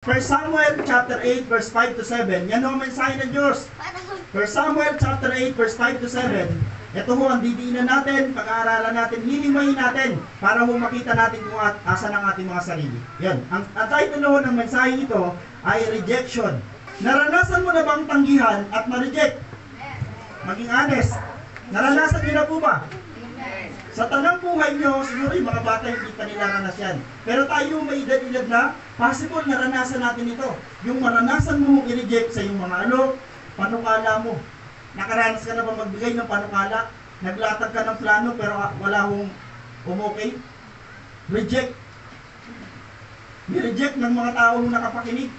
First Samuel chapter 8 verse 5 to 7. Yan ho ang mensahe ng Diyos. First Samuel chapter 8 verse 5 to 7. Ito ho ang didiinan natin, pag-aaralan natin, hilimayin natin para ho makita natin kung asan ang ating mga sarili. Yan. Ang title ho ng mensahe ito ay rejection. Naranasan mo na bang tanggihan at ma-reject? Maging honest. Naranasan niyo na po ba? Sa tanang buhay nyo, siguro yung mga bata hindi pa nila ranas yan. Pero tayo may edad-edad na, possible naranasan natin ito. Yung maranasan mo i-reject sa iyong mga alok, panukala mo. Nakaranas ka na ba magbigay ng panukala? Naglatag ka ng plano pero wala hong umokay? Reject. Ni-reject ng mga tao mong nakapakinig.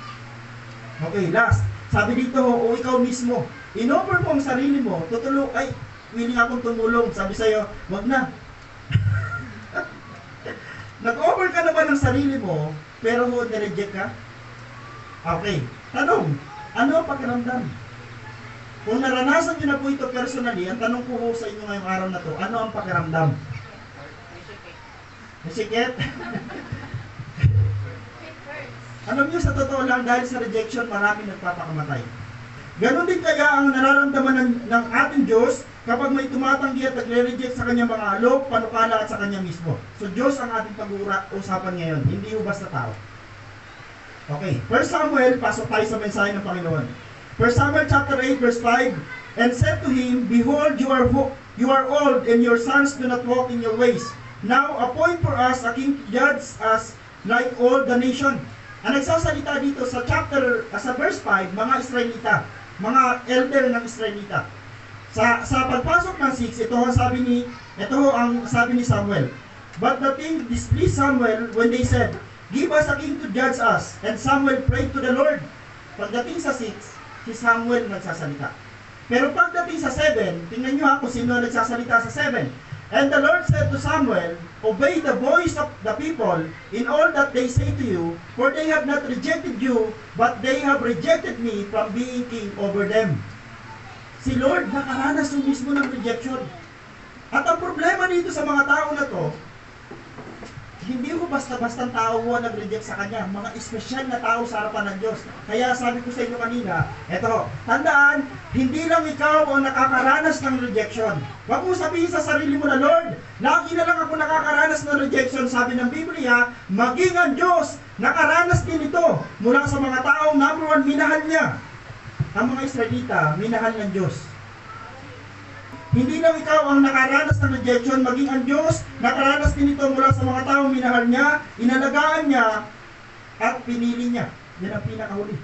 Okay, last. Sabi dito, o ikaw mismo, in-offer mo ang sarili mo, tutulong, ay, willing akong tumulong. Sabi sa'yo, wag na. Nag-offer ka na ba ng sarili mo, pero nireject ka? Okay. Tanong, ano ang pakiramdam? Kung naranasan nyo na po ito personally, ang tanong ko sa inyo ngayong araw na to, ano ang pakiramdam? Nasikit? Alam nyo, sa totoo lang, dahil sa rejection, marami nagpapakamatay. Ganon din kaya ang nararamdaman ng ating Diyos kapag may tumatanggi at nagre-reject sa kanyang mga alok, panukala at sa kanya mismo. So Diyos ang ating pag-uusapan ngayon, hindi ho basta tao. Okay, 1 Samuel, pasok tayo sa mensahe ng Panginoon. 1 Samuel chapter 8 verse 5, and said to him, behold, you are old, and your sons do not walk in your ways. Now appoint for us a king to judge us like all the nation. Ang nagsasalita dito sa sa verse 5, mga Israelita, mga elder ng Israelita. Sa pagpasok ng 6, ito ang sabi ni Samuel. But the thing displeased Samuel when they said, give us a king to judge us. And Samuel prayed to the Lord. Pagdating sa 6, si Samuel nagsasalita. Pero pagdating sa 7, tingnan nyo kung sino nagsasalita sa 7. And the Lord said to Samuel, obey the voice of the people in all that they say to you, for they have not rejected you, but they have rejected me from being king over them. Si Lord nakaranas mismo ng rejection. At ang problema dito sa mga tao na to, hindi ko basta-bastang tao ho nag-reject sa kanya. Mga espesyal na tao sa harapan ng Diyos. Kaya sabi ko sa inyo kanina, eto, tandaan, hindi lang ikaw ang nakakaranas ng rejection. Huwag mo sabihin sa sarili mo na, Lord, lagi na lang ako nakakaranas ng rejection. Sabi ng Biblia, maging ang Diyos, nakaranas din ito mula sa mga taong number 1, minahal niya. Ang mga Israelita, minahal ng Diyos. Hindi lang ikaw ang nakaranas ng rejection, maging ang Diyos, nakaranas din ito mula sa mga taong minahal niya, inalagaan niya, at pinili niya. Yan ang pinakahuli.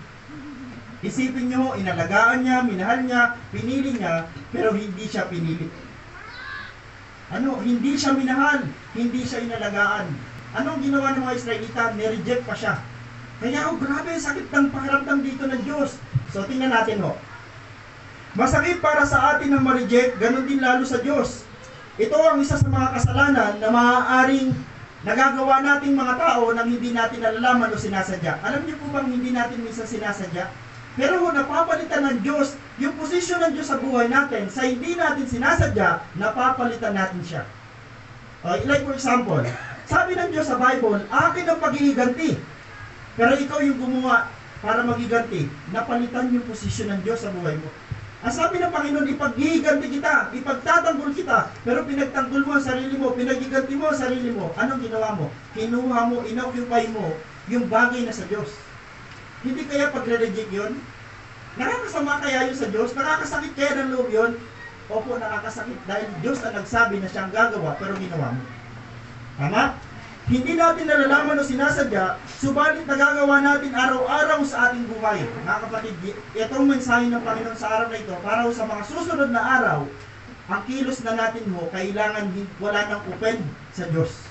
Isipin niyo, inalagaan niya, minahal niya, pinili niya, pero hindi siya pinili. Hindi siya minahal, hindi siya inalagaan. Anong ginawa ng mga Israelita? Nireject pa siya. Kaya, grabe, sakit ng pakiramdam dito ng Diyos. So, tingnan natin Masakit para sa atin ang ma-reject, ganun din lalo sa Diyos. Ito ang isa sa mga kasalanan na maaaring nagagawa nating mga tao nang hindi natin nalalaman o sinasadya. Alam niyo po bang hindi natin minsan sinasadya? Pero napapalitan ng Diyos, yung posisyon ng Diyos sa buhay natin, sa hindi natin sinasadya, napapalitan natin siya. Like for example, sabi ng Diyos sa Bible, akin ang pag-iiganti. Pero ikaw yung gumawa para magiganti, napalitan yung posisyon ng Diyos sa buhay mo. Ang sabi ng Panginoon, ipag-iiganti kita, ipagtatanggol kita, pero pinagtanggol mo ang sarili mo, pinag-iganti mo ang sarili mo. Anong ginawa mo? Kinuha mo, inoccupy mo yung bagay na sa Diyos. Hindi kaya pagre-reject yun? Nakakasama kaya yun sa Diyos? Nakakasakit kaya ng loob yun? Opo, nakakasakit dahil Diyos ang nagsabi na siyang gagawa, pero ginawa mo. Tama? Hindi natin nalalaman o sinasadya, subalit nagagawa natin araw-araw sa ating buhay. Mga kapatid, itong mensahe ng Panginoon sa araw na ito, para sa mga susunod na araw, ang kilos na natin kailangan wala nang open sa Diyos.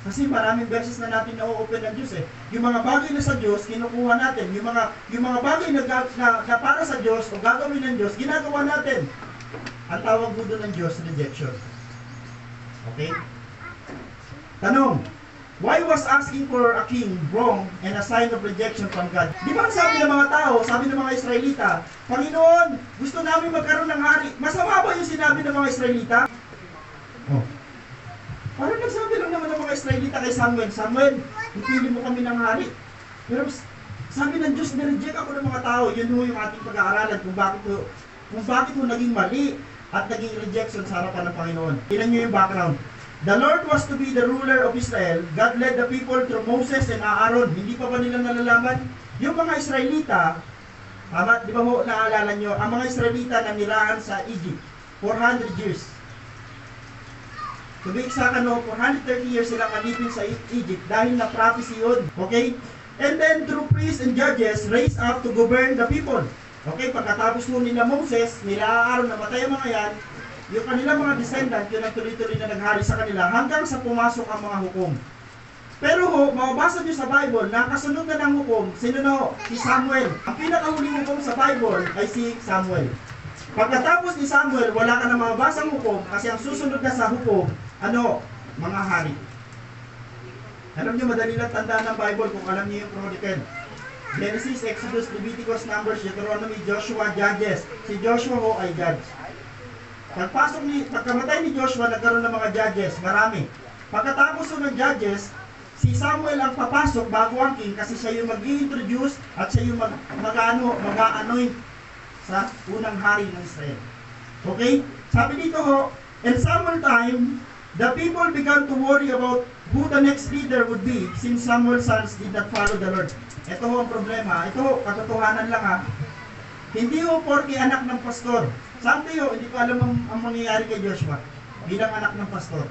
Kasi maraming beses na natin na-open ng Diyos Yung mga bagay na sa Diyos, kinukuha natin. Yung mga bagay na para sa Diyos o gagawin ng Diyos, ginagawa natin. Ang tawag mo doon ng Diyos, rejection. Okay? Tanong, why was asking for a king wrong and a sign of rejection from God? Di ba sabi ng mga tao, sabi ng mga Israelita, Panginoon, gusto namin magkaroon ng hari. Masama ba yung sinabi ng mga Israelita? Parang nagsabi lang naman ng mga Israelita kay Samuel, Samuel, ipili mo kami ng hari. Pero Sabi ng Diyos, nireject ako ng mga tao. Yun yung ating pag-aaralan kung bakit mo naging mali at naging rejection sa harapan ng Panginoon. Tingnan nyo yung background. The Lord was to be the ruler of Israel. God led the people through Moses and Aaron. Hindi pa ba nila nalalaman? Yung mga Israelita, tama, di ba mo naalala nyo, ang mga Israelita na nirahan sa Egypt, 400 years. To be exact, 430 years silang alipin sa Egypt dahil na prophecy yun. Okay? And then through priests and judges, raised up to govern the people. Okay, pagkatapos mo nila Moses, nila Aaron, namatay ang mga yan, yung kanilang mga descendant, yun ang tuloy-tuloy na naghari sa kanila hanggang sa pumasok ang mga hukom. Pero mababasa nyo sa Bible na kasunod na ng hukom, sino na ho? Si Samuel. Ang pinakahuling hukom sa Bible ay si Samuel. Pagkatapos ni Samuel, wala ka na mababasang hukom kasi ang susunod na sa hukom, mga hari. Alam nyo, madali lang tandaan ng Bible kung alam nyo yung Chronicle. Genesis, Exodus, Leviticus, Numbers, Deuteronomy, Joshua, Judges. Si Joshua ho ay judge. Pagkamatay ni Joshua, nagkaroon ng mga judges, marami. Pagkatapos ng judges, si Samuel ang papasok bago ang king kasi siya yung mag-i-introduce at siya yung mag-anoint sa unang hari ng Israel. Okay? Sabi dito ho, in Samuel time, the people began to worry about who the next leader would be since Samuel's sons did not follow the Lord. Ito ho ang problema. Ito ho, katotohanan lang ha. Hindi ho porke anak ng pastor. Sabi ho, hindi ko alam ang mangyayari kay Joshua bilang anak ng pastor.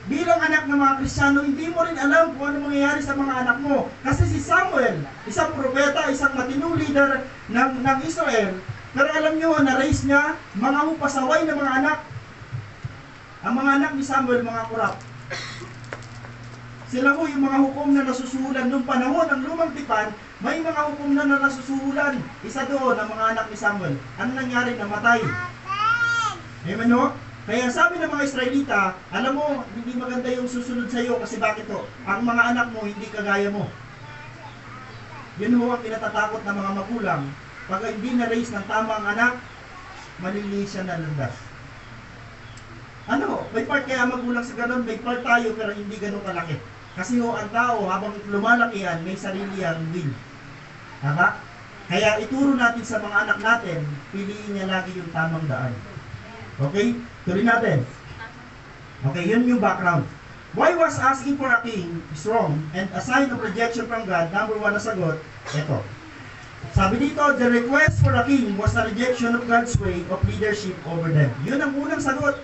Bilang anak ng mga Kristiyano, hindi mo rin alam kung ano mangyayari sa mga anak mo. Kasi si Samuel, isang propeta, isang matinong leader ng Israel, pero alam nyo, na-raise niya mga pasaway na mga anak. Ang mga anak ni Samuel, mga kurap. Sila ho yung mga hukom na nasusuhulan noong panahon ng lumang tipan, may mga hukom na nasusuhulan. Isa doon ang mga anak ni Samuel. Ano nangyari? Namatay. Amen ho? Kaya sabi ng mga Israelita, alam mo, hindi maganda yung susunod sa iyo kasi bakit ho? Ang mga anak mo hindi kagaya mo. Yun ho ang kinatatakot ng mga magulang. Pag hindi na-raise ng tamang anak, maliliis siya na landas. May part kaya magulang sa ganun, may part tayo pero hindi ganun kalaki. Kasi ho, ang tao habang lumalaki yan, may sarili ang will. Tama? Kaya ituro natin sa mga anak natin, piliin niya lagi yung tamang daan. Okay? Tuloy natin. Okay, yun yung background. Why was asking for a king is wrong and a sign of rejection from God? Number one na sagot, ito. Sabi dito, the request for a king was a rejection of God's way of leadership over them. Yun ang unang sagot.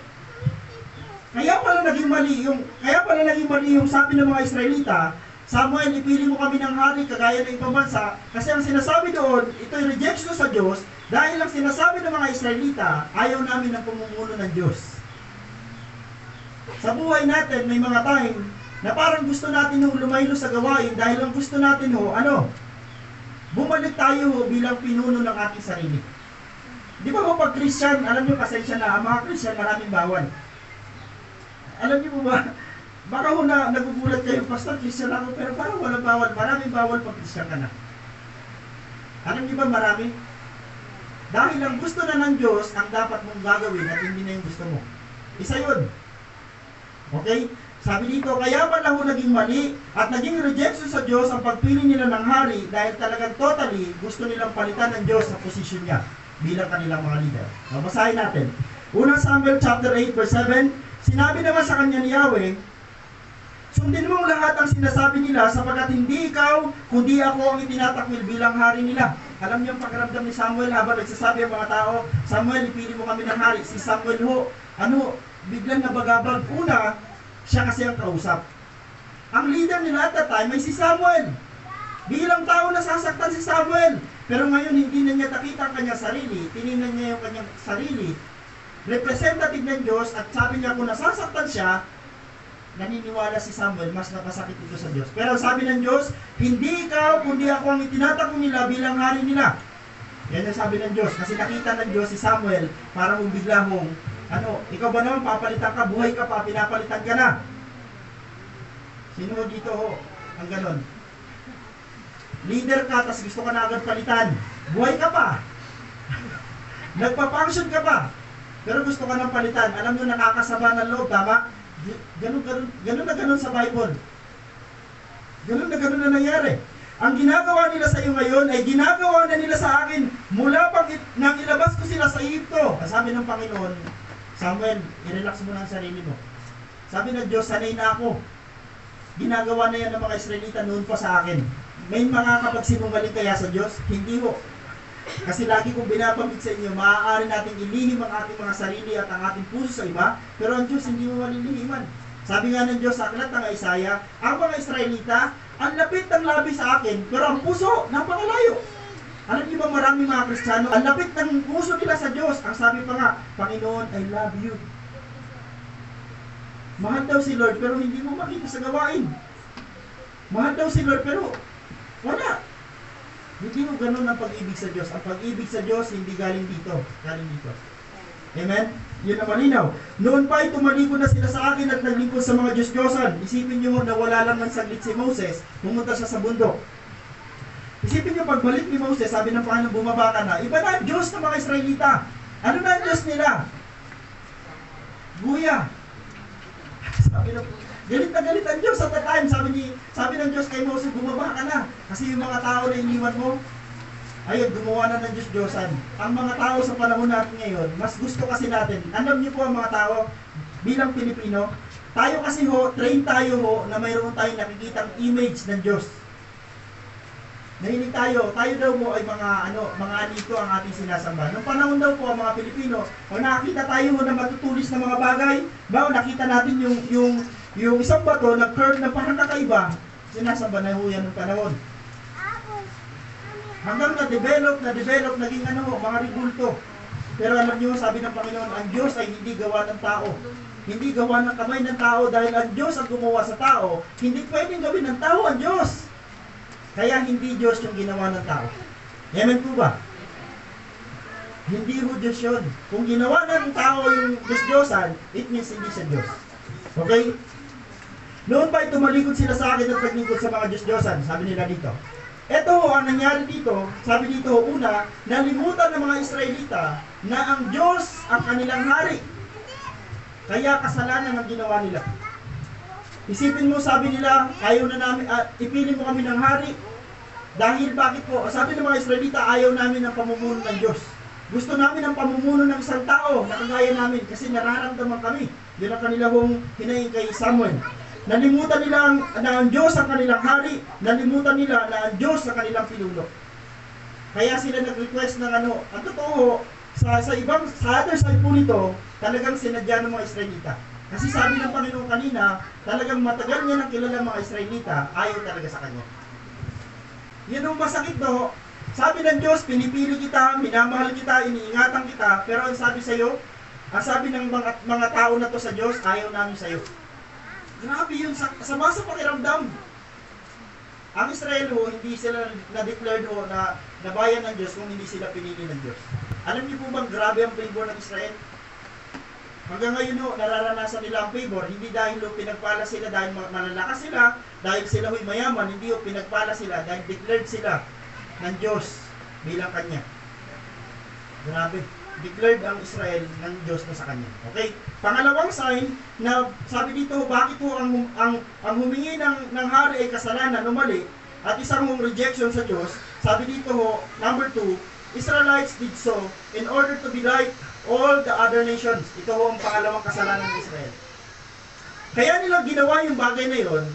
Kaya pala naging mali yung sabi ng mga Israelita, Samuel, ipili mo kami ng hari kagaya ng ibang bansa, kasi ang sinasabi doon, ito'y rejection sa Diyos, dahil ang sinasabi ng mga Israelita, ayaw namin ng pamumuno ng Diyos. Sa buhay natin, may mga time na parang gusto natin yung lumaylo sa gawain, dahil ang gusto natin bumalik tayo bilang pinuno ng ating sarili. Di ba pag Christian, alam nyo, pasensya na, ang mga Christian maraming bawal. Alam niyo po ba, baka nagugulat kayo, Pastor, Christian ako, pero parang walang bawal. Maraming bawal pag Christian ka na. Alam niyo ba marami? Dahil ang gusto na ng Diyos, ang dapat mong gagawin at hindi na yung gusto mo. Isa yun. Okay? Sabi dito, kaya pala ho naging mali at naging rejection sa Diyos ang pagpili nila ng hari dahil talagang totally gusto nilang palitan ng Diyos sa posisyon niya bilang kanilang mga leader. Babasahin natin. Unang Samuel chapter 8 verse 7, sinabi naman sa kanya ni Yahweh, sundin mong lahat ang sinasabi nila sapagkat hindi ikaw, kundi ako ang itinatakwil bilang hari nila. Alam niyo ang pagramdam ni Samuel habang nagsasabi ang mga tao, Samuel, ipili mo kami ng hari. Si Samuel biglang nabagabag. Una, siya kasi ang kausap. Ang leader nila at that time ay si Samuel. Bilang tao nasasaktan si Samuel. Pero ngayon hindi na niya nakita ang kanyang sarili, tinignan niya yung kanyang sarili. Representative ng Diyos at sabi niya kung nasasaktan siya, naniniwala si Samuel, mas napasakit ito sa Diyos. Pero sabi ng Diyos, hindi ikaw, kundi ako ang itinatakbo nila bilang hari nila. Yan ang sabi ng Diyos. Kasi nakita ng Diyos si Samuel, parang bigla mong, ikaw ba naman, papalitan ka, buhay ka pa, pinapalitan ka na. Sino dito ang ganon? Leader ka, tas gusto ka na agad palitan. Buhay ka pa. Nagpa-function ka pa. Pero gusto ka ng palitan. Alam nyo, nakakasama ng loob, tama? Ganun na ganun sa Bible. Ganun na nangyari. Ang ginagawa nila sa iyo ngayon ay ginagawa na nila sa akin mula pag nang ilabas ko sila sa Egypto. Sabi ng Panginoon, Samuel, i-relax mo na ang sarili mo. Sabi ng Diyos, sanay na ako. Ginagawa na yan ng mga Israelita noon pa sa akin. May mga kapagsinungaling kaya sa Diyos? Hindi ho. Kasi lagi kong binabanggit sa inyo, maaari nating ilihim ang ating mga sarili at ang ating puso sa iba, pero ang Diyos hindi mo malilihiman. Sabi nga ng Diyos sa aklat ng Isaiah, ang mga Israelita, ang lapit ng labi sa akin, pero ang puso, napakalayo. Alam niyo ba maraming mga Kristiyano, ang lapit ng puso nila sa Diyos. Ang sabi pa nga, Panginoon, I love you. Mahal daw si Lord, pero hindi mo makita sa gawain. Mahal daw si Lord, pero wala. Hindi mo ganun ang pag-ibig sa Diyos. Ang pag-ibig sa Diyos, hindi galing dito. Galing dito. Amen? Yun ang malinaw. Noon pa ay tumalikod na sila sa akin at naglingkod sa mga Diyos-Diyosan. Isipin nyo na wala lang ng saglit si Moses, pumunta siya sa bundok. Isipin nyo, pagbalik ni Moses, sabi ng Panginoon, bumaba ka na. Iba na ang Diyos ng mga Israelita. Ano na ang Diyos nila? Guya. Sabi ng, galit na galit ang Diyos at the time. Sabi ng Diyos kay Moses, bumaba ka na. Kasi yung mga tao na iniwan mo, ayun, gumawa na ng Diyos-Diyosan. Ang mga tao sa panahon natin ngayon, mas gusto kasi natin, alam niyo po ang mga tao, bilang Pilipino, tayo kasi ho, train tayo ho, na mayroon tayong nakikitang image ng Diyos. Nahilig tayo daw mo ay mga anito ang ating sinasamba. Noong panahon daw po ang mga Pilipino, o nakakita tayo ho na matutulis na mga bagay, ba nakita natin yung isang bato na curve na parang kakaiba, sinasamba na ho yan ng panahon. Hanggang na-develop, naging mga rigulto. Pero alam niyo, sabi ng Panginoon, ang Diyos ay hindi gawa ng tao. Hindi gawa ng kamay ng tao dahil ang Diyos ang gumawa sa tao. Hindi pwedeng gawin ng tao ang Diyos. Kaya hindi Diyos yung ginawa ng tao. Amen po ba? Hindi ho Diyos yun. Kung ginawa ng tao yung Diyos-Diyosan, it means hindi siya Diyos. Okay? Noon pa ay tumalikod sila sa akin at naglingkod sa mga Diyos-Diyosan. Sabi nila dito. Ito ang nangyari dito, sabi dito, una, nalimutan ng mga Israelita na ang Diyos ang kanilang hari. Kaya kasalanan ang ginawa nila. Isipin mo, sabi nila, ayaw na namin, ipili mo kami ng hari. Dahil bakit po? Sabi ng mga Israelita, ayaw namin ng pamumuno ng Diyos. Gusto namin ang pamumuno ng isang tao na kagaya namin kasi nararamdaman kami. Yun ang kanila hong hinaing kay Samuel. Nalimutan nila na ang Diyos ang kanilang hari, nalimutan nila na ang Diyos ang kanilang pinuno. Kaya sila nag-request ng ang totoo, sa other side po nito, talagang sinadya ng mga Israelita. Kasi sabi ng Panginoon kanina, talagang matagal niya nang kilala mga Israelita, ayaw talaga sa kanya. Yan ang masakit do. Sabi ng Diyos, pinipili kita, minamahal kita, iniingatan kita, pero ang sabi sa iyo, ang sabi ng mga tao na to sa Diyos, ayaw namin sa iyo. Grabe yun, sama sa pakiramdam. Ang Israel ho, hindi sila na-declared ho na bayan ng Diyos kung hindi sila pinili ng Diyos. Alam niyo po bang grabe ang favor ng Israel? Hanggang ngayon ho, nararanasan nila ang favor, hindi dahil ho pinagpala sila, dahil malalakas sila, dahil sila ho'y mayaman, hindi ho pinagpala sila, dahil declared sila ng Diyos bilang Kanya. Grabe. Declared ang Israel ng Diyos na sa Kanya. Okay? Pangalawang sign na sabi dito, bakit po ang humingi ng hari ay kasalanan o mali at isang rejection sa Diyos, sabi dito ho, number 2, Israelites did so in order to be like all the other nations. Ito ho ang pangalawang kasalanan ng Israel. Kaya nila ginawa yung bagay na yon.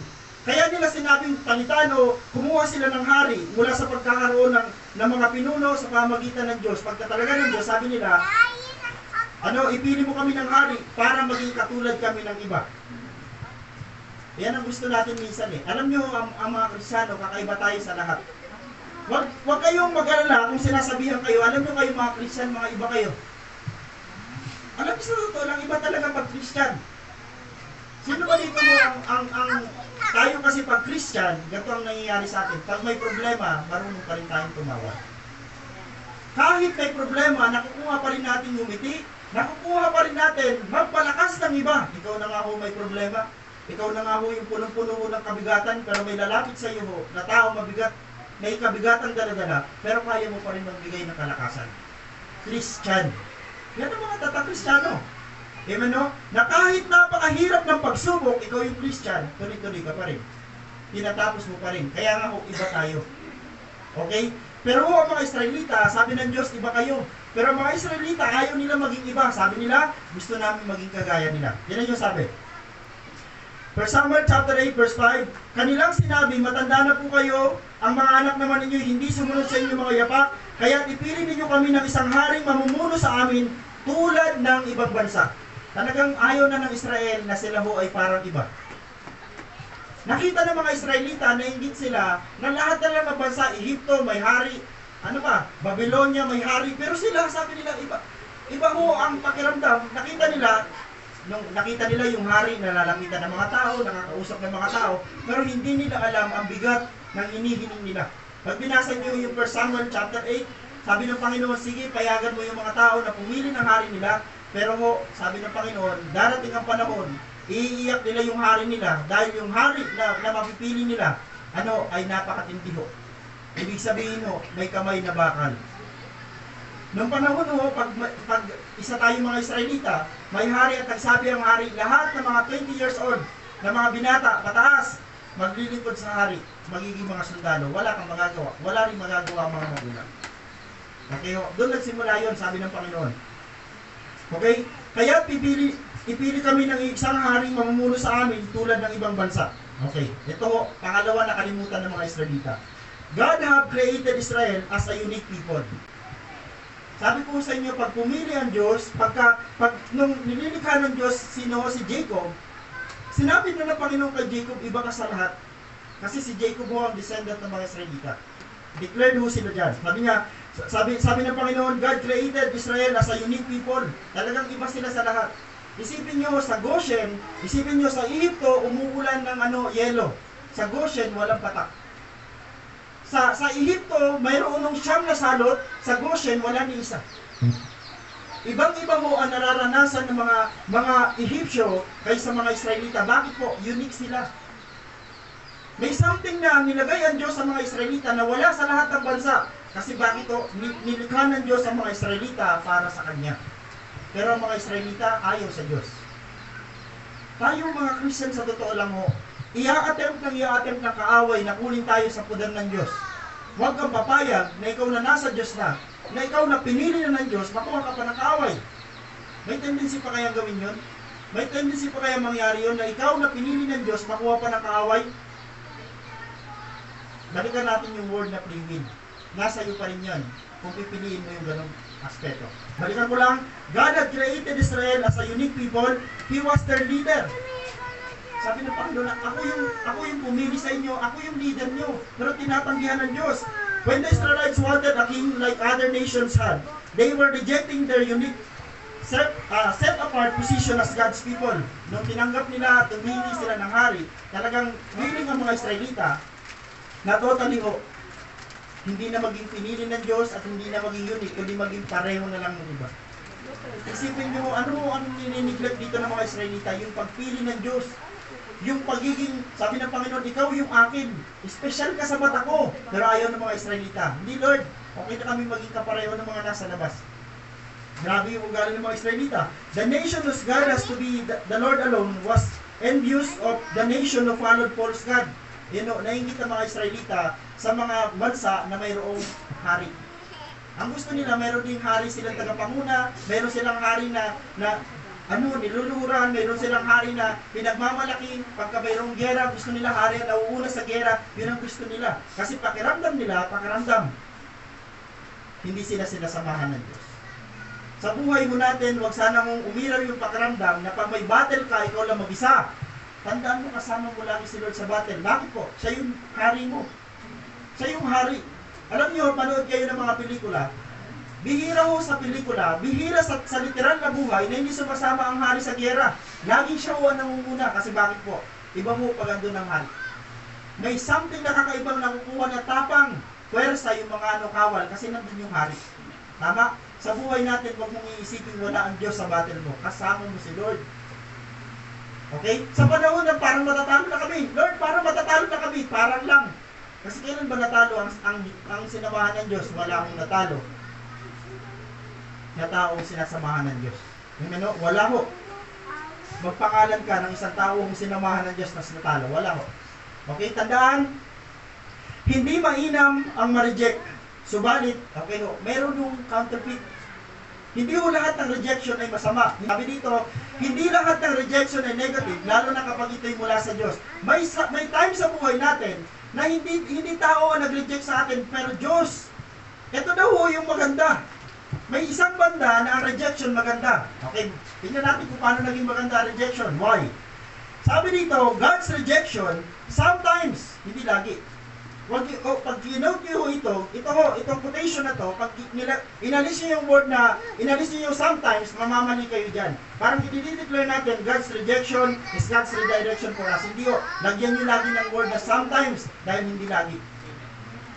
Kaya nila sinabing palitan o kumuha sila ng hari mula sa pagkakaroon ng mga pinuno sa pamagitan ng Diyos. Pagkatalaga ng Diyos, sabi nila, ipili mo kami ng hari para maging katulad kami ng iba. Yan ang gusto natin minsan eh. Alam nyo, ang mga Kristiyano, kakaiba tayo sa lahat. Huwag kayong mag-alala kung sinasabihan kayo. Alam nyo kayo mga Kristiyano, mga iba kayo. Alam nyo sa totoo lang, iba talaga pag-Kristyan. Sino ba dito mo tayo kasi pag Christian, ganito ang nangyayari sa atin. Pag may problema, marunong pa rin tayong tumawa. Kahit may problema, nakukuha pa rin natin ngumiti, nakukuha pa rin natin magpalakas ng iba. Ikaw na nga ho may problema, ikaw na nga ho yung punong-puno ho ng kabigatan, pero may lalapit sa iyo ho, na tao mabigat, may kabigatang dala-dala, pero kaya mo pa rin magbigay ng kalakasan. Christian. Yan ang mga tatang-Kristiyano. Amen, no? Na kahit napakahirap ng pagsubok, ikaw yung Christian, tuloy-tuloy ka pa rin. tinatapos mo pa rin. Kaya nga iba tayo. Okay? Pero ang mga Israelita, sabi ng Diyos, iba kayo. Pero ang mga Israelita, ayaw nila maging iba. Sabi nila, gusto namin maging kagaya nila. Yan ang yung sabi. 1 Samuel chapter 8 verse 5, kanilang sinabi, matanda na po kayo, ang mga anak naman ninyo hindi sumunod sa inyong mga yapak, kaya ipili ninyo kami ng isang haring mamumuno sa amin tulad ng ibang bansa. Talagang ayaw na ng Israel na sila ho ay parang iba. Nakita ng mga Israelita, nainggit sila na lahat na lang ng bansa, Egypto may hari, Babylonia may hari, pero sila, sabi nila, iba ho ang pakiramdam. Nung nakita nila yung hari na lalapitan ng mga tao, nakakausap ng mga tao, pero hindi nila alam ang bigat ng inihiling nila. Pag binasa niyo yung 1 Samuel chapter 8, sabi ng Panginoon, sige, payagan mo yung mga tao na pumili ng hari nila, pero ho, sabi ng Panginoon, darating ang panahon, iiyak nila yung hari nila, dahil yung hari na mapipili nila, ay napakatindi ho. Ibig sabihin ho, may kamay na bakal. Noong panahon ho, pag isa tayong mga Israelita, may hari at nagsabi ang hari, lahat ng mga 20 years old, na mga binata, pataas, maglilingkod sa hari, magiging mga sundalo, wala kang magagawa, wala rin magagawa ang mga magulang. Okay ho, doon nagsimula yon, sabi ng Panginoon. Okay, kaya ipili kami ng isang hari mamumuno sa amin tulad ng ibang bansa. Okay, ito ho, pangalawa na kalimutan ng mga Israelita. God have created Israel as a unique people. Sabi ko sa inyo, pag pumili ang Diyos, nung nililikha ng Diyos si Jacob, sinabi na ng Panginoon kay Jacob, iba ka sa lahat. Kasi si Jacob mo ang descendant ng mga Israelita. Declared ho sila dyan. Sabi ng Panginoon, God created Israel as a unique people. Talagang iba sila sa lahat. Isipin nyo sa Goshen, isipin nyo sa Egypto, umuulan ng yelo. Sa Goshen, walang patak. Sa Egypto, mayroon ng 9 na salot, sa Goshen, wala ni isa. Ibang-iba ho ang nararanasan ng mga Egyptyo kaysa mga Israelita. Bakit po? Unique sila. May something na nilagay ang Diyos sa mga Israelita na wala sa lahat ng bansa. Kasi bakit po? Nilikha ng Diyos ang mga Israelita para sa Kanya. Pero ang mga Israelita ayaw sa Diyos. Tayo mga Christian sa totoo lang ho, i-attempt ng kaaway na kunin tayo sa poder ng Diyos. Huwag kang papayag na ikaw na nasa Diyos na ikaw na pinili na ng Diyos, makuha ka pa ng kaaway. May tendency pa kaya gawin yun? May tendency pa kaya mangyari yun na ikaw na pinili ng Diyos, makuha pa ng kaaway? Balikan natin yung word na free will. Nasa iyo pa rin yan kung pipiliin mo yung ganong aspeto. Balikan ko lang, God had created Israel as a unique people. He was their leader. Sabi ng Panginoon, ako yung pumili sa inyo, ako yung leader nyo. Pero tinatanggihan ng Diyos. When the Israelites wanted a king like other nations had, they were rejecting their unique set-apart position as God's people. Nung tinanggap nila, tumili sila ng hari, talagang willing ang mga Israelita na totally hindi na maging pinili ng Diyos at hindi na maging unique, kundi maging pareho na lang ng iba. Isipin nyo, ano ang ninineglect dito ng mga Israelita? Yung pagpili ng Diyos. Yung pagiging, sabi ng Panginoon, ikaw yung akin. Special ka sa mata ko. Pero ayaw ng mga Israelita. Hindi, Lord. Okay na kami maging kapareho ng mga nasa labas. Grabe yung ugali ng mga Israelita. The nation whose God has to be the Lord alone was envious of the nation who followed false God. Nainggit ang mga Israelita sa mga bansa na mayroong hari. Ang gusto nila, mayroon ding hari silang tagapanguna, mayroon silang hari na niluluhuran, mayroon silang hari na pinagmamalaki. Pagka mayroong gera, gusto nila hari at nauuna sa gera, yun ang gusto nila. Kasi pakiramdam, hindi sila sinasamahan ng Diyos. Sa buhay mo natin, huwag sana mong umiral yung pakiramdam na pag may battle ka, ikaw lang mag-isa. Tandaan mo, kasama mo lagi si Lord sa battle. Bakit po? Siya yung hari mo. Siya yung hari. Alam niyo, panood kayo ng mga pelikula. Bihira ho sa pelikula, bihira sa literal na buhay na hindi sumasama ang hari sa giyera. Laging siya ho ang nangunguna. Kasi bakit po? Iba ho pag andun ng hari. May something na kakaibang nakukuha na tapang, pwersa yung mga kawal kasi nandun yung hari. Tama? Sa buhay natin, huwag mong iisipin wala ang Diyos sa battle mo. Kasama mo si Lord. Okay? Sa panahon na parang matatalo na kami. Lord, parang matatalo na kami. Parang lang. Kasi kailan ba natalo ang sinamahan ng Diyos? Wala akong natalo na taong sinasamahan ng Diyos. Wala ho. Magpangalan ka ng isang taong sinamahan ng Diyos na natalo. Wala ho. Okay, tandaan, hindi mainam ang ma-reject. Subalit, okay ho, meron yung counterfeit. Hindi ho lahat ng rejection ay masama. Sabi dito, hindi lahat ng rejection ay negative, lalo na kapag ito'y mula sa Diyos. May time sa buhay natin na hindi tao ang nag-reject sa atin, pero Diyos. Ito daw ho yung maganda. May isang banda na ang rejection maganda. Okay, tingnan natin kung paano naging maganda ang rejection. Why? Sabi dito, God's rejection, sometimes, hindi lagi. Pag kinote nyo itong quotation na to, pag inalis nyo yung word na, inalis nyo yung sometimes, mamamali kayo dyan. Parang i-declare natin, God's rejection is God's redirection for us. Hindi ho, lagyan nyo lagi ng word na sometimes, dahil hindi lagi.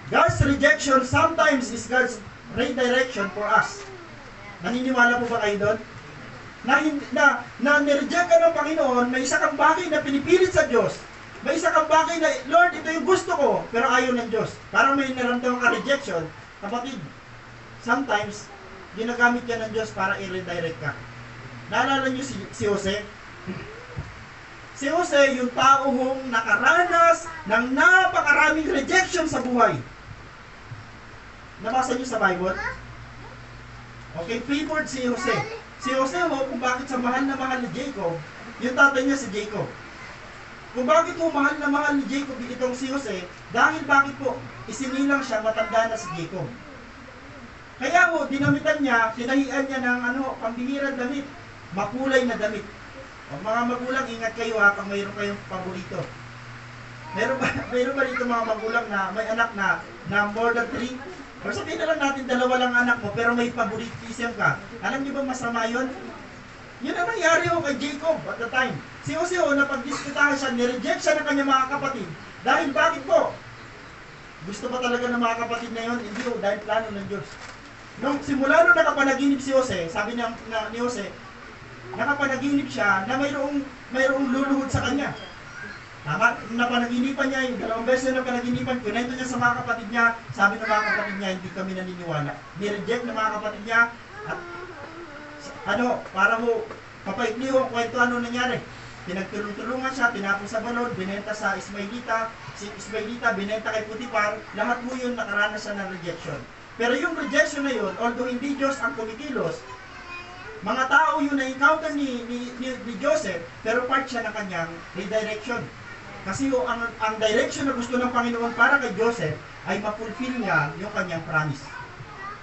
God's rejection sometimes is God's redirection for us. Naniniwala po ba kayo doon? Na nireject ka ng Panginoon, may isa kang bagay na pinipilit sa Diyos. May isa kang bagay na, Lord, ito yung gusto ko, pero ayaw ng Diyos. Parang may naramdaman ka rejection, kapatid, sometimes, ginagamit yan ng Diyos para i-redirect ka. Naalala niyo si Jose? Si Jose, yung tao hong nakaranas ng napakaraming rejection sa buhay. Nabasa niyo sa Bible? Okay, favored si Jose. Si Jose ho, kung bakit sa mahal na mahal ni Jacob, yung tatay niya si Jacob. Kung bakit po mahal na mahal ni Jacob itong si Jose, dahil bakit po isinilang siya, matanda na si Jacob. Kaya po, dinamitan niya, pinahian niya ng pambihirang damit, makulay na damit. O mga magulang, ingat kayo ha, kung mayroon kayong paborito. Meron ba dito mga magulang na may anak na more than 3? O sabihin na lang natin, 2 lang anak mo, pero may favoritism ka. Alam niyo ba masama yun? Yun ang nangyari ho kay Jacob at the time. Si Jose ho, napagdiskutahan siya, nireject siya ng kanyang mga kapatid. Dahil bakit po? Gusto ba talaga ng mga kapatid na yun? Hindi ho, dahil plano ng Diyos. Nung simula nung nakapanaginip si Jose, sabi ni Jose, nakapanaginip siya na mayroong luluhod sa kanya. Tama, napanaginipan niya, yung 2 beses na napanaginipan, kunento niya sa mga kapatid niya, sabi ng mga kapatid niya, hindi kami naniniwala. Nireject ng mga kapatid niya, at para mo, papaikli ho, kwento nangyari. Pinagtulong-tulungan siya, tinapos sa balon, binenta sa Ismailita, si Ismailita, binenta kay Putipar, lahat mo yun nakaranas siya ng rejection. Pero yung rejection na yun, although hindi Diyos ang kumikilos, mga tao yun na-encounter ni Joseph, pero part siya ng kanyang redirection. Kasi ang direction na gusto ng Panginoon para kay Joseph ay ma-fulfill niya yung kanyang promise.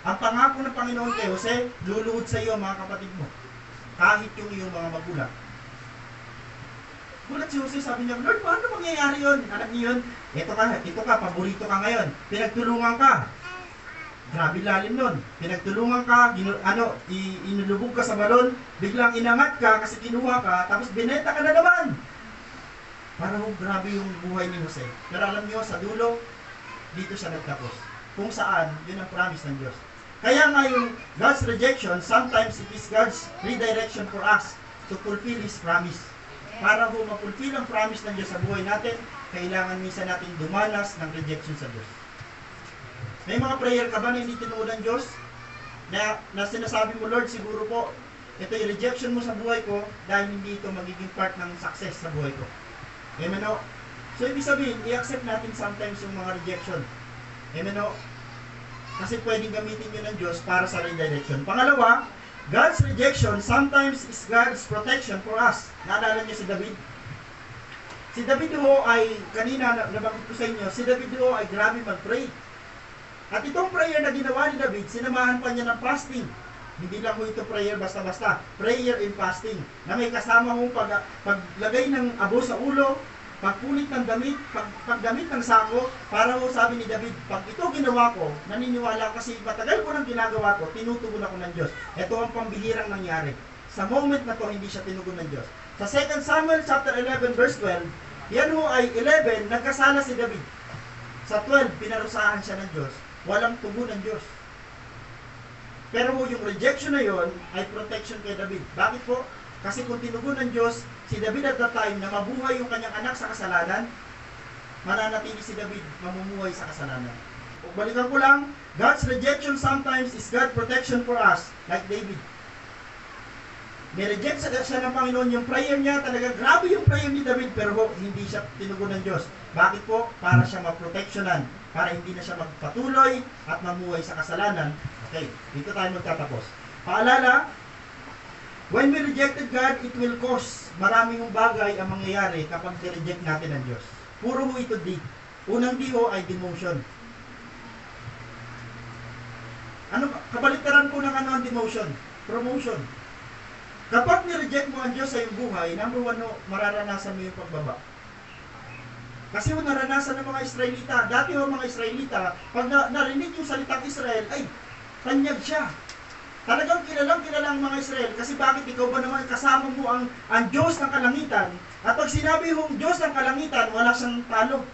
Ang pangako ng Panginoon kay Jose, luluhod sa iyo mga kapatid mo, kahit yung iyong mga magulang. Gulat si Jose, sabi niya, Lord, paano mangyayari yun? Alam niyo yun? Ito ka, paborito ka ngayon. Pinagtulungan ka. Grabe lalim nun. Pinagtulungan ka, inulubog ka sa balon, biglang inangat ka kasi kinuha ka, tapos binenta ka na naman. Parang grabe yung buhay ni Jose. Pero alam niyo, sa dulo, dito siya nagtapos. Kung saan, yun ang promise ng Diyos. Kaya nga yung God's rejection, sometimes it is God's redirection for us to fulfill His promise. Para ho ma-fulfill ang promise ng Diyos sa buhay natin, kailangan minsan natin dumanas ng rejection sa Diyos. May mga prayer ka ba na hindi tinuod ng Diyos? Na sinasabi mo, Lord, siguro po, ito yung rejection mo sa buhay ko dahil hindi ito magiging part ng success sa buhay ko. Amen o? So, ibig sabihin, i-accept natin sometimes yung mga rejection. Amen o? Kasi pwedeng gamitin nyo ng Diyos para sa redirection. Pangalawa, God's rejection sometimes is God's protection for us. Naalala niyo si David? Si David ho ay, kanina nabanggit ko sa inyo, si David ho ay grabe mag-pray. At itong prayer na ginawa ni David, sinamahan pa niya ng fasting. Hindi lang ho ito prayer basta-basta. Prayer and fasting. Na may kasama hong paglagay ng abo sa ulo, pagpulit ng damit, pagdamit ng sako, para ho sabi ni David, pag ito ginawa ko, naniniwala kasi matagal ko nang ginagawa ko, tinutugon ako ng Diyos. Ito ang pambihirang nangyari. Sa moment na to, hindi siya tinugon ng Diyos. Sa 2 Samuel chapter 11 verse 12, yan ho ay 11, nagkasala si David. Sa 12, pinarusahan siya ng Diyos. Walang tugon ng Diyos. Pero ho, yung rejection na yon ay protection kay David. Bakit po? Kasi kung tinugon ng Diyos, si David at that time na mabuhay yung kanyang anak sa kasalanan, mananatili si David mamumuhay sa kasalanan. Balikan ko lang, God's rejection sometimes is God's protection for us, like David. Nireject siya ng Panginoon. Yung prayer niya, talaga grabe yung prayer ni David, pero hindi siya tinugon ng Diyos. Bakit po? Para siya maproteksyonan, para hindi na siya magpatuloy at mamuhay sa kasalanan. Okay, dito tayo magtatapos. Paalala, when we rejected God, it will cause maraming bagay ang mangyayari kapag nireject natin ang Diyos. Puro ho ito D. Unang D ho ay demotion. Ano, kabaliktaran po ng ano ang demotion? Promotion. Kapag nireject mo ang Diyos sa iyong buhay, number one, no, mararanasan mo yung pagbaba. Kasi yung naranasan ng mga Israelita, dati yung mga Israelita, pag narinig yung salitang Israel, ay, tanyag siya. Talagang kilalang ang mga Israel. Kasi bakit ikaw ba naman kasama mo ang Diyos ng kalangitan? At pag sinabi yung Diyos ng kalangitan, wala siyang talo.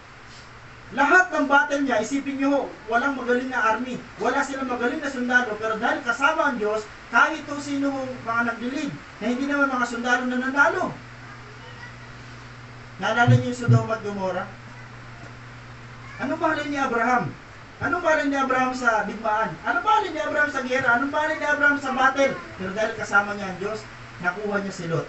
Lahat ng battle niya, isipin nyo, walang magaling na army. Wala silang magaling na sundalo. Pero dahil kasama ang Diyos, kahit ito sino mga naglilid, na hindi naman mga sundalo na nanalo. Naalala niyo yung Sodom at Gomorrah? Anong bahalin ni Abraham? Anong bahalin ni Abraham sa digmaan? Anong bahalin ni Abraham sa gera? Anong bahalin ni Abraham sa battle? Pero dahil kasama niya ang Diyos, nakuha niya si Lot.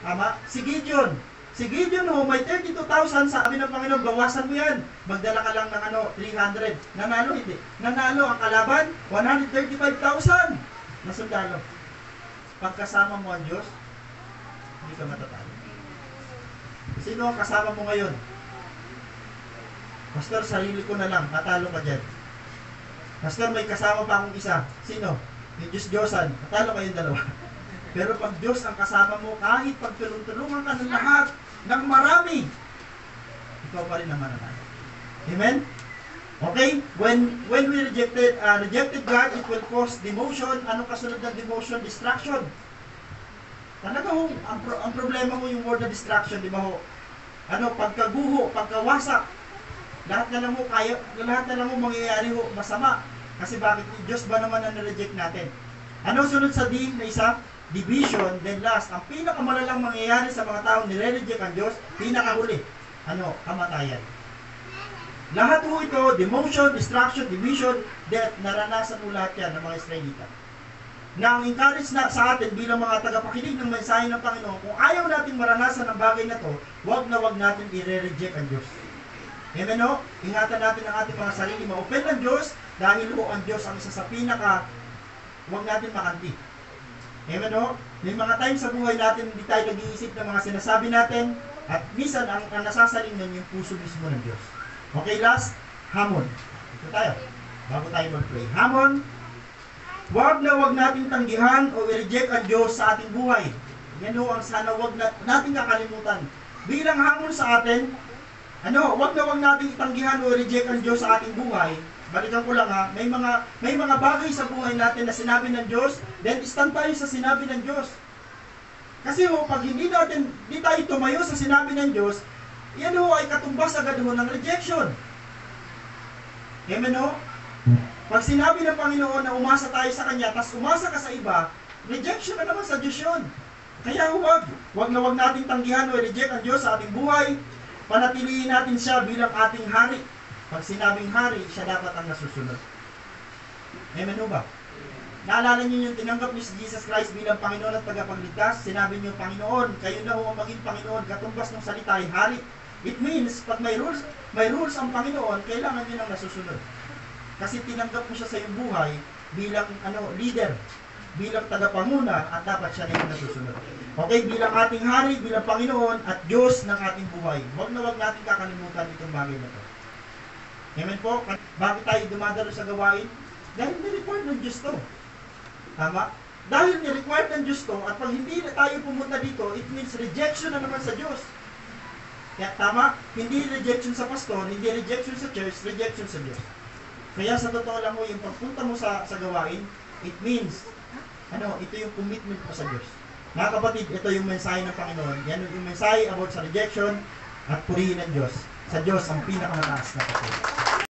Tama? Si Gideon. Si Gideon ho, may 32,000, sabi ng Panginoon, bawasan mo yan. Magdala ka lang ng 300. Nanalo, hindi. Nanalo ang kalaban, 135,000 na sundalo. Pagkasama mo ang Diyos, hindi ka matatalo. Sino ang kasama mo ngayon? Pastor, sarili ko na lang, tatalo ka dyan. Pastor, may kasama pa akong isa. Sino? Yung Diyos-Diyosan, tatalo kayong dalawa. Pero pag Diyos ang kasama mo, kahit pagtulong-tulungan ka ng lahat, ng marami, ikaw pa rin ang mananalo. Amen? Okay? When we rejected God, it will cause demotion. Anong kasunod ng demotion? Distraction. Talaga ho, ang problema mo yung word na distraction, di ba ho? Ano, pagkaguho, pagkawasak, lahat na lang mo mangyayari ho, masama. Kasi bakit? Diyos ba naman ang nireject natin? Ano sunod sa D na isa? Division, then last, ang pinakamalalang mangyayari sa mga taong nire-reject ang Diyos, pinakahuli, ano, kamatayan. Lahat po ito, demotion, distraction, division, death, naranasan mo lahat yan ng mga Israelita. Na ang encourage na sa atin bilang mga tagapakinig ng mensahe ng Panginoon, kung ayaw natin maranasan ang bagay na to, wag natin i-reject ang Diyos. Amen o? Ingatan natin ang ating mga sarili, ma-open ng Diyos, dahil po ang Diyos ang isa sa wag natin makanti. Amen o? May mga time sa buhay natin hindi tayo nag-iisip ng mga sinasabi natin at minsan ang nasasaling nun yung puso mismo ng Diyos. Okay, last, hamon. Ito tayo. Bago tayo mag-pray. Hamon, wag nating tanggihan o i-reject ang Diyos sa ating buhay. Yan o ang sana wag nating kakalimutan. Bilang hamon sa atin, wag nating itanggihan o i-reject ang Diyos sa ating buhay. Balikan ko lang ha, may mga bagay sa buhay natin na sinabi ng Diyos, then stand tayo sa sinabi ng Diyos. Kasi pag hindi tayo tumayo sa sinabi ng Diyos, yan ay katumbas agad ng rejection. Amen ho? Pag sinabi ng Panginoon na umasa tayo sa Kanya, tapos umasa ka sa iba, rejection na naman sa Diyos yun. Kaya wag nating tanggihan o reject ang Diyos sa ating buhay, panatilihin natin siya bilang ating hari. Pag sinabing hari, siya dapat ang nasusunod. Amen o ba? Naalala niyo yung tinanggap niyo si Jesus Christ bilang Panginoon at tagapagligtas? Sinabi niyo, Panginoon, kayo na ho ang maging Panginoon, katumbas ng salita ay hari. It means, pag may rules ang Panginoon, kailangan niyo nang nasusunod. Kasi tinanggap mo siya sa iyong buhay bilang leader, bilang tagapanguna, at dapat siya na yung nasusunod. Okay, bilang ating hari, bilang Panginoon, at Diyos ng ating buhay. Wag natin kakalimutan itong bagay na ito. Amen po? Bakit tayo dumadalo sa gawain? Dahil ni-require ng Diyos to. Tama? Dahil ni-require ng Diyos to, at pag hindi na tayo pumunta dito, it means rejection na naman sa Diyos. Kaya tama? Hindi rejection sa pastor, hindi rejection sa church, rejection sa Diyos. Kaya sa totoo lang mo, yung pagpunta mo sa gawain, it means, ito yung commitment mo sa Diyos. Mga kapatid, ito yung mensahe ng Panginoon. Yan yung mensahe about sa rejection at purihin ng Diyos. Sa Diyos ang pinakamataas na papel.